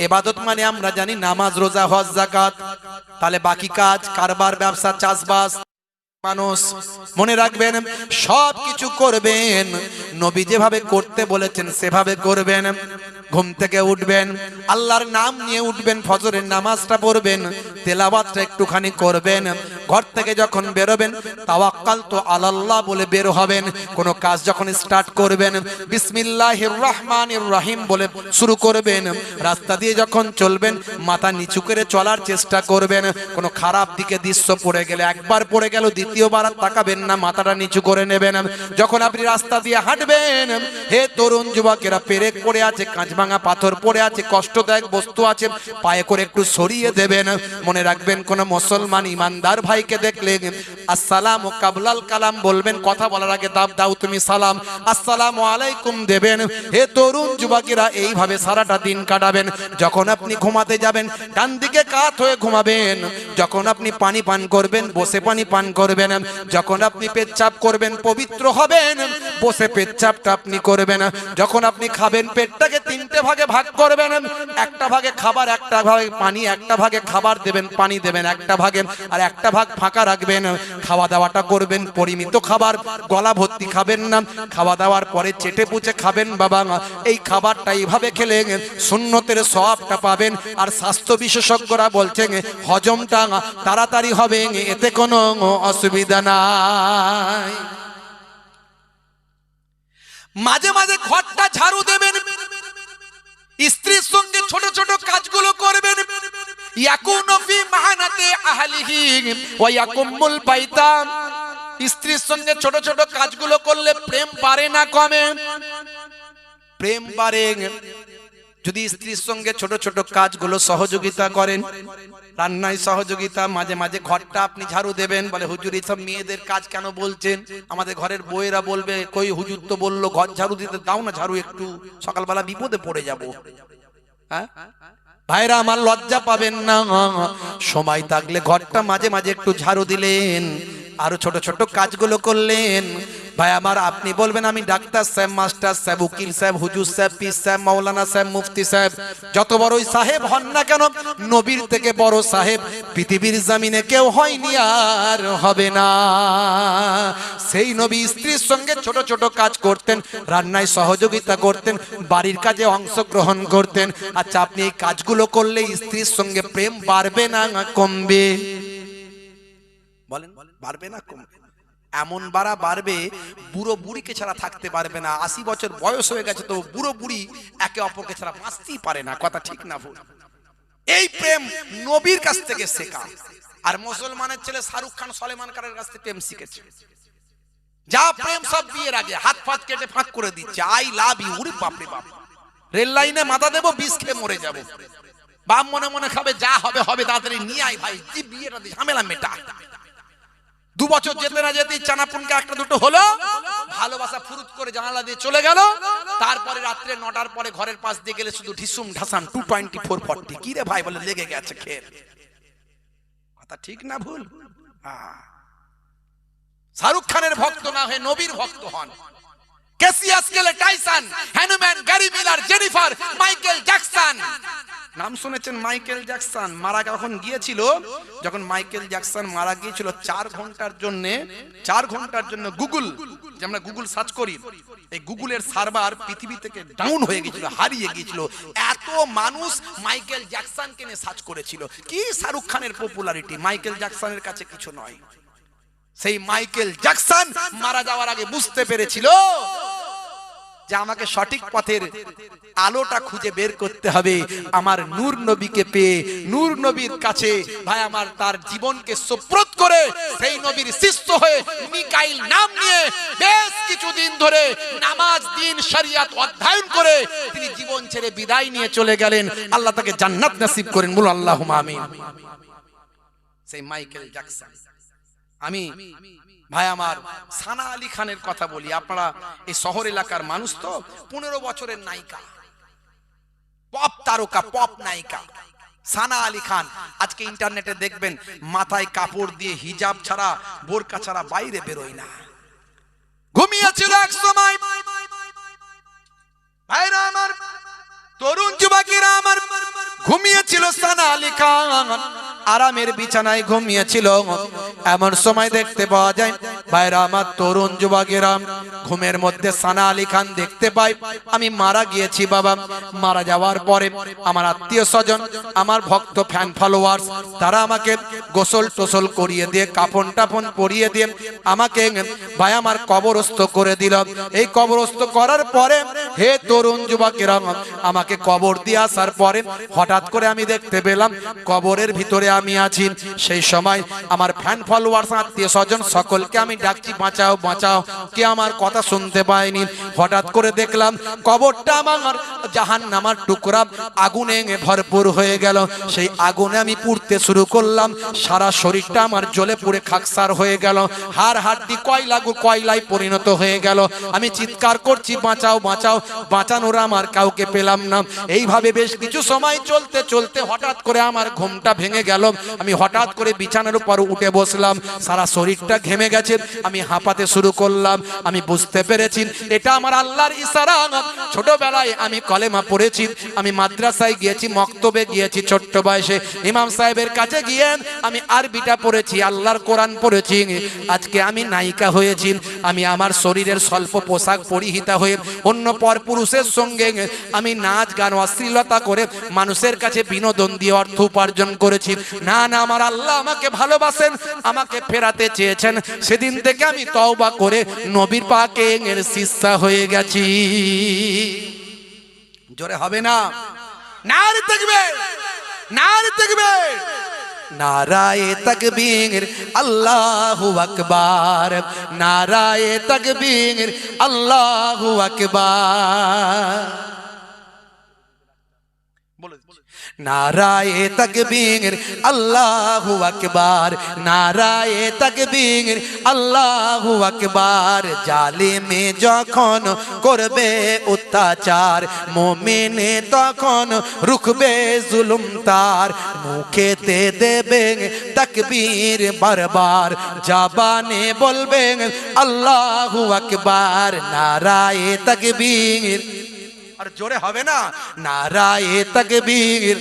ইবাদত মানে আমরা জানি নামাজ, রোজা, হজ, যাকাত। তাহলে বাকি কাজ, কারবার, ব্যবসা, চাষবাস, মানুষ মনে রাখবেন সব কিছু করবেন নবী যেভাবে করতে বলেছেন সেভাবে করবেন। ঘুম থেকে উঠবেন, আল্লাহর নাম নিয়ে উঠবেন, ফজরের নামাজটা পড়বেন, তেলাওয়াতটা একটুখানি করবেন। ঘর থেকে যখন বেরোবেন তাওয়াক্কালতু আলাল্লাহ বলে বের হবেন। কোনো কাজ যখন স্টার্ট করবেন বিসমিল্লাহির রহমানির রহিম বলে শুরু করবেন। রাস্তা দিয়ে যখন চলবেন মাথা নিচু করে চলার চেষ্টা করবেন। কোনো খারাপ দিকে দৃশ্য পড়ে গেলে, একবার পড়ে গেল দ্বিতীয়বার আর তাকাবেন না, মাথাটা নিচু করে নেবেন। যখন আপনি রাস্তা দিয়ে হাঁটবেন, হে তরুণ যুবকেরা, পেরেক পড়ে আছে, কাঁচ ভাঙা পাথর পড়ে আছে, কষ্টদায়ক বস্তু আছে, পায়ে করে একটু সরিয়ে দেবেন। মনে রাখবেন কোন মুসলমান ইমানদার ভাইকে দেখলে আসসালামু কাবলাল কালাম বলবেন, কথা বলার আগে দাও তুমি সালাম, আসসালামু আলাইকুম দেবেন। হে তরুণ যুবকেরা, এইভাবে সারাটা দিন কাটাবেন। যখন আপনি ঘুমাতে যাবেন ডান দিকে কাত হয়ে ঘুমাবেন। যখন আপনি পানি পান করবেন বসে পানি পান করবেন। যখন আপনি পেচ্ছাপ করবেন পবিত্র হবেন, বসে পেচ্ছাপটা আপনি করবেন। যখন আপনি খাবেন পেটটাকে তিনটে ভাগে ভাগ করবেন, একটা ভাগে খাবার, একটা ভাগে পানি, একটা ভাগে খাবার দেবেন, পানি দেবেন একটা ভাগে, আর একটা ভাগ ফাঁকা রাখবেন। খাওয়া দাওয়াটা করবেন পরিমিত খাবার, গলা ভর্তি খাবেন না। খাওয়া দাওয়ার পরে চেটে পুচে খাবেন বাবা। এই খাবারটা এইভাবে খেলে সুন্নতের সওয়াবটা পাবেন। আর স্বাস্থ্য বিশেষজ্ঞরা বলছেন হজমটা তাড়াতাড়ি হবে, এতে কোনো অসুবিধা নাই। মাঝে মাঝে ঘরটা ঝাড়ু দেবেন, স্ত্রীর সঙ্গে ছোট ছোট কাজগুলো করবেন। ইয়াকুনু ফি মাহানাতি আহলিহি ওয়া ইয়াকুমুল বাইতা। স্ত্রীর সঙ্গে ছোট ছোট কাজগুলো করলে প্রেম বাড়ে না কমে? প্রেম বাড়ে। যদি স্ত্রীর সঙ্গে ছোট ছোট কাজগুলো সহযোগিতা করেন, রান্নায় সহযোগিতা, মাঝে মাঝে ঘরটা আপনি ঝাড়ু দেবেন। বলে হুজুর এইসব মেয়েদের কাজ কেন বলছেন? আমাদের ঘরের বউয়েরা বলবে কই হুজুর তো বললো ঘর ঝাড়ু দিতে, দাও না ঝাড়ু একটু, সকালবেলা বিপদে পড়ে যাবো। হ্যাঁ ভাইরা আমার, লজ্জা পাবেন না। সময় থাকলে ঘরটা মাঝে মাঝে একটু ঝাড়ু দিলেন, আরো ছোট ছোট কাজগুলো করলেন। ভাই আমার, আপনি বলবেন আমি ডাক্তার সাহেব, মাস্টার সাহেব, উকিল সাহেব, হুজুর সাহেব, পীর সাহেব, মাওলানা সাহেব, মুফতি সাহেব, যত বড়ই সাহেব হন না কেন, নবীর থেকে বড় সাহেব পৃথিবীর জমিনে কেউ হয়নি আর হবে না। সেই নবী স্ত্রীর সঙ্গে ছোট ছোট কাজ করতেন, রান্নায় সহযোগিতা করতেন, বাড়ির কাজে অংশগ্রহণ করতেন। আচ্ছা, আপনি এই কাজগুলো করলে স্ত্রীর সঙ্গে প্রেম বাড়বে না কমবে? বলেন, বাড়বে না কমবে? এমন বাড়বে, বুড়ো বুড়িকে ছাড়া থাকতে পারবে না। 80 বছর বয়স হয়ে গেছে তো বুড়ো বুড়ি একে অপরকে ছাড়া বাঁচতেই পারে না। কথা ঠিক না ভুল? এই প্রেম নবীর কাছ থেকে শেখা। আর মুসলমানের ছেলে শাহরুখ খান, সলেমান খানের কাছ থেকে প্রেম শিখেছে। যা প্রেম সব বিয়ের আগে হাত ফাত কেটে ফাঁক করে দিচ্ছে, আই লাভ ইউ। ওরে বাপ রে বাপ, রেল লাইনে মাথা দেবো, বিষ খেয়ে মরে যাবো। বাপ মনে মনে খাবে, যা হবে হবে, তাড়াতাড়ি নিয়ে আয় ভাই, কি বিয়েটা দিয়ে ঝামেলা মেটা। 2 বছর যেতে না যেতেই চানাপুনকে একটা দুটো হলো, ভালোবাসা ফুরুত করে জানালা দিয়ে চলে গেল। তারপরে রাত্রে 9টার পরে ঘরের পাশ দিয়ে গেলে শুধু ঢিসুম ঢাসাম 224-40। কি রে ভাই? বলে লেগে গেছে খের। কথা ঠিক না ভুল? শাহরুখ খানের ভক্ত না হয়ে নবীর ভক্ত হন। ক্যাসিয়াস ক্লে টাইসন, হ্যানুম্যান, Gary Miller, Jennifer, Michael Jackson. নাম শুনেছেন? মাইকেল জ্যাকসন মারা যখন গিয়েছিল, যখন মাইকেল জ্যাকসন মারা গিয়েছিল 4 ঘন্টার জন্য গুগল, যে আমরা গুগল সার্চ করি, এই গুগলের সার্ভার পৃথিবী থেকে ডাউন হয়ে গিয়েছিল, হারিয়ে গিয়েছিল। এত মানুষ মাইকেল জ্যাকসনকে নিয়ে সার্চ করেছিল। কি শাহরুখ খানের পপুলারিটি, মাইকেল জ্যাকসনের কাছে কিছু নয়। সেই মাইকেল জ্যাকসন মারা যাওয়ার আগে বুঝতে পেরেছিল যে আমাকে সঠিক পথের আলোটা খুঁজে বের করতে হবে। আমার নূর নবীকে পেয়ে, নূর নবীর কাছে ভাই আমার তার জীবনকে সুপ্রত করে, সেই নবীর শিষ্য হয়ে মিকাইল নাম নিয়ে বেশ কিছুদিন ধরে নামাজ, দিন, শরিয়ত অধ্যয়ন করে তিনি জীবন ছেড়ে বিদায় নিয়ে চলে গেলেন। আল্লাহ তাকে জান্নাত নসিব করেন, বলুন আল্লাহুম্মা আমিন। সেই মাইকেল জ্যাকসন। আমি ভাই আমার সানা আলী খানের কথা বলি। আপনারা এই শহর এলাকার মানুষ তো, 15 বছরের নায়িকা, পপ তারকা, পপ নায়িকা সানা আলী খান। আজকে ইন্টারনেটে দেখবেন মাথায় কাপড় দিয়ে হিজাব ছাড়া, বোরকা ছাড়া বাইরে বেরোয় না। ঘুমিয়েছিল এক সময়। ভাইরা আমার, তরুণ যুবকেরা আমার, আলী খান আরামের বিছানায় ঘুমিয়েছিল। এমন সময় দেখতে পাওয়া যায় ভাইরা আমার, তরুণ যুবকেরা ঘুমের মধ্যে সানা আলী খান দেখতে পাই আমি মারা গিয়েছি বাবা। মারা যাওয়ার পরে আমার আত্মীয় স্বজন, আমার ভক্ত ফ্যান ফলোয়ার্স, তারা আমাকে গোসল টোসল করিয়ে দিয়ে, কাফন টাফন পরিয়ে দিয়ে আমাকে ভাই আমার কবরস্থ করে দিল। এই কবরস্থ করার পরে হে তরুণ যুবকেরা, আমাকে কবর দিয়ে আসার পরে হঠাৎ করে আমি দেখতে পেলাম কবরের ভিতরে আমি আছি। সেই সময় আমার ফ্যান ফলোয়ার্স, আত্মীয় স্বজন সকলকে আমি ডাকছি, বাঁচাও বাঁচাও, কে আমার কথা শুনতে পায়নি। হঠাৎ করে দেখলাম কবরটা আমার জাহান্নামের টুকরা আগুনে ভরপুর হয়ে গেল। সেই আগুনে আমি পুড়তে শুরু করলাম, সারা শরীরটা আমার জ্বলে পুড়ে খাকসার হয়ে গেল, হাড় হাড্ডি কয়লায় পরিণত হয়ে গেল। আমি চিৎকার করছি বাঁচাও বাঁচাও, বাঁচানোর আমার কাউকে পেলাম না। এইভাবে বেশ কিছু সময় চলতে চলতে হঠাৎ করে আমার ঘুমটা ভেঙে গেল। আমি হঠাৎ করে বিছানার উপর উঠে বসলাম, সারা শরীরটা ঘেমে গেছে, আমি হাঁপাতে শুরু করলাম। আমি বুঝতে পেরেছি এটা আমার আল্লাহর ইশারা। ছোটবেলায় আমি কলেমা পড়েছি, আমি মাদ্রাসায় গিয়েছি, মক্তবে গিয়েছি, ছোট্ট বয়সে ইমাম সাহেবের কাছে গিয়ে আমি আরবিটা পড়েছি, আল্লাহর কোরআন পড়েছি। আজকে আমি নায়িকা হয়েছি, আমি আমার শরীরের স্বল্প পোশাক পরিহিতা হয়ে অন্য পরপুরুষের সঙ্গে আমি নাচ গান অশ্লীলতা করে মানুষের কাছে বিনোদন দিয়ে অর্থ উপার্জন করেছি। না না, আমার আল্লাহ আমাকে ভালোবাসেন, আমাকে ফেরাতে চেয়েছেন। সেদিন থেকে আমি তওবা করে নবীর পাকের শিষ্যা হয়ে গেছি। জোরে হবে না? নারে তাকবীর, নারে তাকবীর, নারায়ে তাকবীর, আল্লাহু আকবার, নারায়ে তাকবীর, আল্লাহু আকবার। নারায়ে তাকবীর, আল্লাহু আকবার, নারায়ে তাকবীর, আল্লাহু আকবার। জালিমে যখন করবে অত্যাচার, মুমিনে তখন রুখবে জুলুম তার। মুখেতে দেবে তাকবীর বারবার, জবানে বলবে আল্লাহু আকবার, নারায়ে তাকবীর। আর জোরে হবে না? নারায়ে তাকবীর,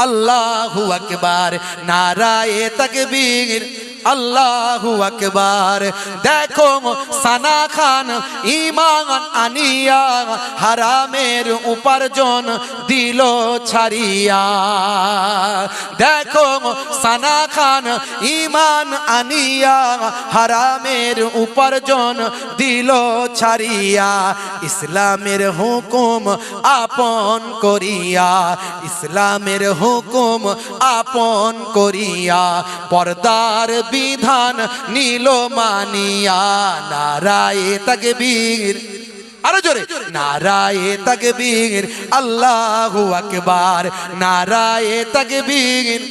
আল্লাহু আকবার, নারায়ে তাকবীর, আল্লাহু আকবার। দেখো সানা খান ঈমান আনিয়া হারামের উপার্জন দিল ছাড়িয়া। দেখো সানা খান ঈমান আনিয়া হারামের উপার্জন দিল ছাড়িয়া। ইসলামের হুকুম আপন করিয়া, ইসলামের হুকুম আপন করিয়া, পর্দার বিধান নীল মানিয়া। নারায়ে তাকবীর, আরো জোরে, নারায়ে তাকবীর, আল্লাহু আকবার, নারায়ে তাকবীর,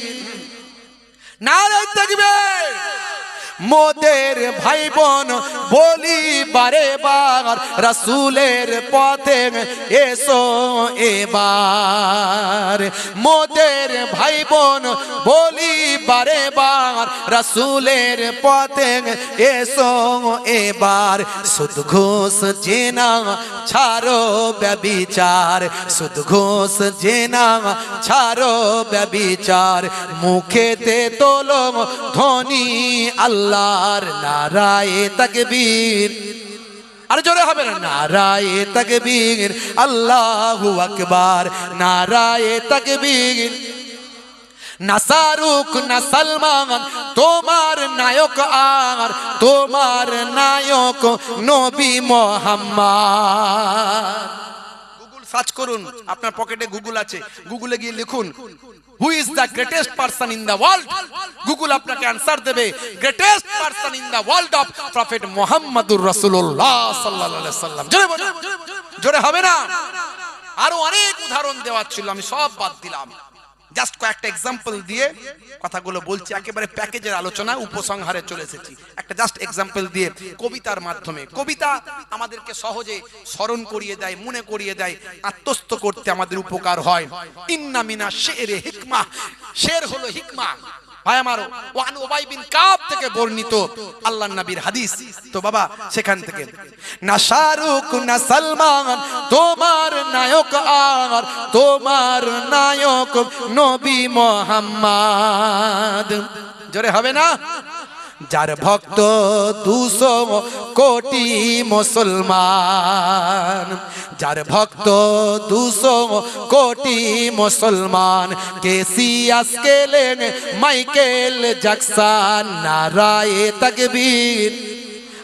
নারায়ে তাকবীর। মোদের ভাই বোন বলি বারে বার, রাসূলের পথে এসো এবার। মোদের ভাই বোন বলি বারে বার, রাসূলের পথে এসো এবার। সুদ ঘুষ জেনা ছাড়ো ব্যভিচার, সুদ ঘুষ জেনা ছাড়ো ব্যভিচার। মুখেতে তোলো ধ্বনি আল্লাহর, নারায়ে তাকবীর। আর জোরে হবে না? নারায়ে তাকবীর, আল্লাহু আকবার, নারায়ে তাকবীর। না শাহরুখ না সালমান তোমার নায়ক, আর তোমার নায়ক নবী মুহাম্মদ। গুগল সার্চ করুন, আপনার পকেটে গুগল আছে, গুগলে গিয়ে লিখুন who is the greatest person in the world. Google আপনাকে আনসার দেবে greatest person in the world of prophet মুহাম্মাদুর রাসূলুল্লাহ সাল্লাল্লাহু আলাইহি ওয়াসাল্লাম। জোরে বলো, জোরে হবে না? আরো অনেক উদাহরণ দেওয়া ছিল, আমি সব বাদ দিলাম। জাস্ট কয়েকটা এক্সাম্পল দিয়ে কথাগুলো বলছি, একেবারে প্যাকেজের আলোচনা, উপসংহারে চলে এসেছি। একটা জাস্ট এক্সাম্পল দিয়ে কবিতার মাধ্যমে, কবিতা আমাদেরকে সহজে স্মরণ করিয়ে দেয়, মনে করিয়ে দেয়, আত্মস্থ করতে আমাদের উপকার হয়। ইন্না মিনা শেরে হিকমা, শের হলো হিকমা, ভাই আমার, ওয়ান উবাই বিন কাব থেকে বর্ণিত আল্লাহর নবীর হাদিস। তো বাবা সেখান থেকে, না শাহরুখ না সালমান তোমার নায়ক, আর তোমার নায়ক নবী মুহাম্মদ। জোরে হবে না? যার ভক্ত 200 কোটি মুসলমান, যার ভক্ত 200 কোটি মুসলমান, কেসিয়াস কেলেন মাইকেল জ্যাকসন, নারায়ে তাকবীর,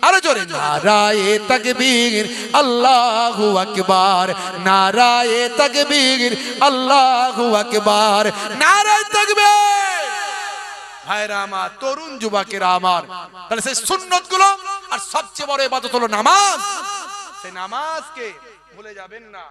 আরো জোরে নারায়ে তাকবীর, আল্লাহু আকবার, নারায়ে তাকবীর, আল্লাহু আকবার, নারায়ে তাকবীর। ভাইরা আমার, তরুণ যুবকেরা আমার, তাহলে সেই সুন্নত গুলো, আর সবচেয়ে বড় ইবাদত হলো নামাজ, সেই নামাজকে ভুলে যাবেন না।